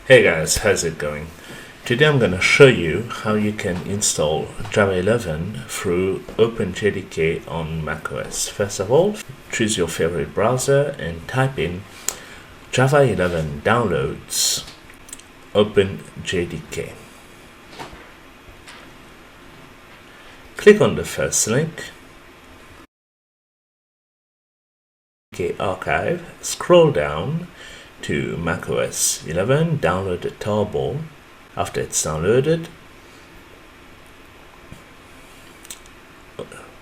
Hey guys, how's it going? Today I'm going to show you how you can install Java11 through OpenJDK on macOS. First of all, choose your favorite browser and type in Java11 downloads OpenJDK. Click on the first link, archive, scroll down to macOS 11, download the tarball. After it's downloaded,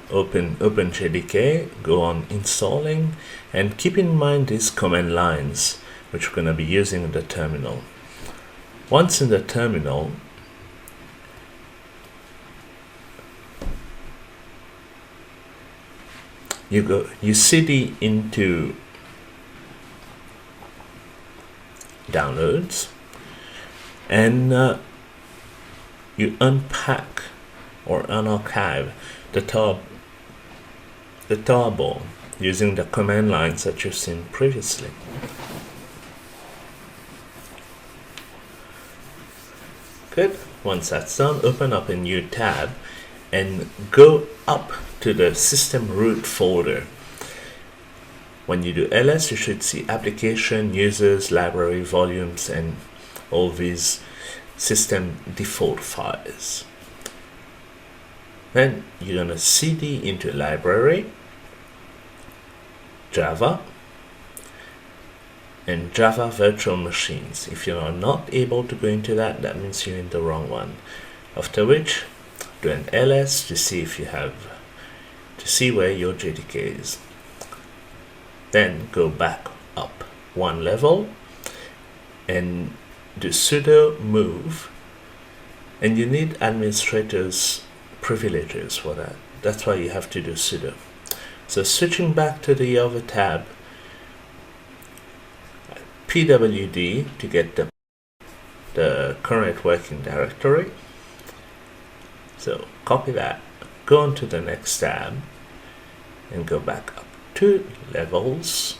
open OpenJDK, go on installing, and keep in mind these command lines which we're going to be using in the terminal. Once in the terminal, you cd into downloads, and you unpack or unarchive the tarball using the command lines that you've seen previously. Good. Once that's done, open up a new tab and go up to the system root folder. When you do ls, you should see application, users, library, volumes, and all these system default files. Then you're going to cd into library, Java, and Java virtual machines. If you are not able to go into that, that means you're in the wrong one. After which, do an ls to see if you have to see where your JDK is. Then go back up one level and do sudo move, and you need administrator's privileges for that. That's why you have to do sudo. So switching back to the other tab, pwd to get the current working directory. So copy that, go on to the next tab and go back up 2 levels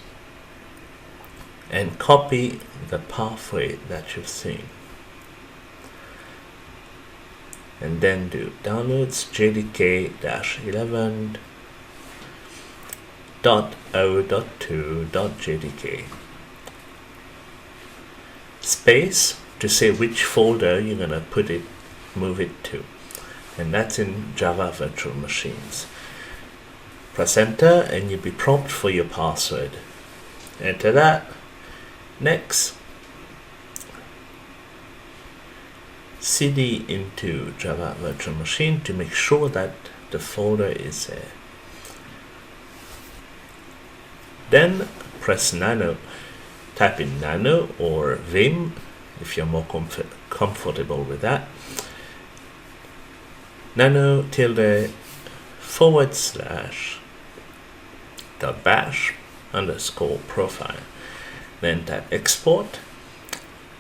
and copy the pathway that you've seen, and then do downloads jdk-11.o.2.jdk space to say which folder you're gonna move it to, and that's in Java virtual machines. Press enter and you'll be prompted for your password. Enter that. Next, cd into Java virtual machine to make sure that the folder is there. Then press nano, type in nano or vim if you're more comfortable with that. Nano tilde /bash underscore profile. Then type export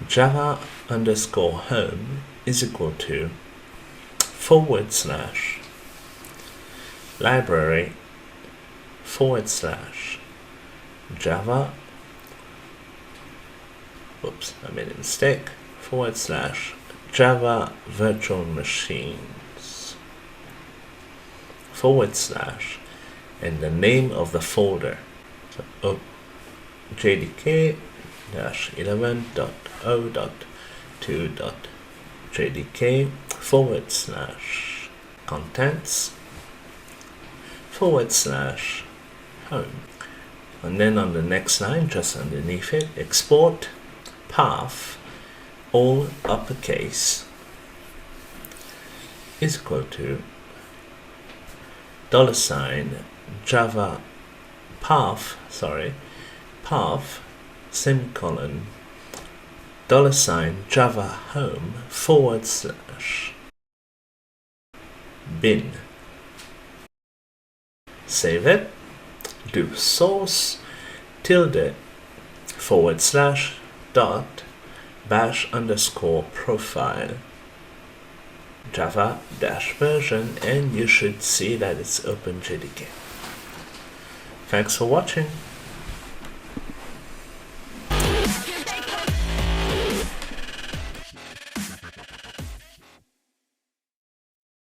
java underscore home is equal to /library /java, oops, I made a mistake, /java virtual machines and the name of the folder. So jdk-11.o.2.jdk /contents/home, and then on the next line, just underneath it, export path all uppercase is equal to $Java path semicolon $Java home /bin. Save it. Do source tilde /dot bash underscore profile Java version, and you should see that it's OpenJDK. Thanks for watching.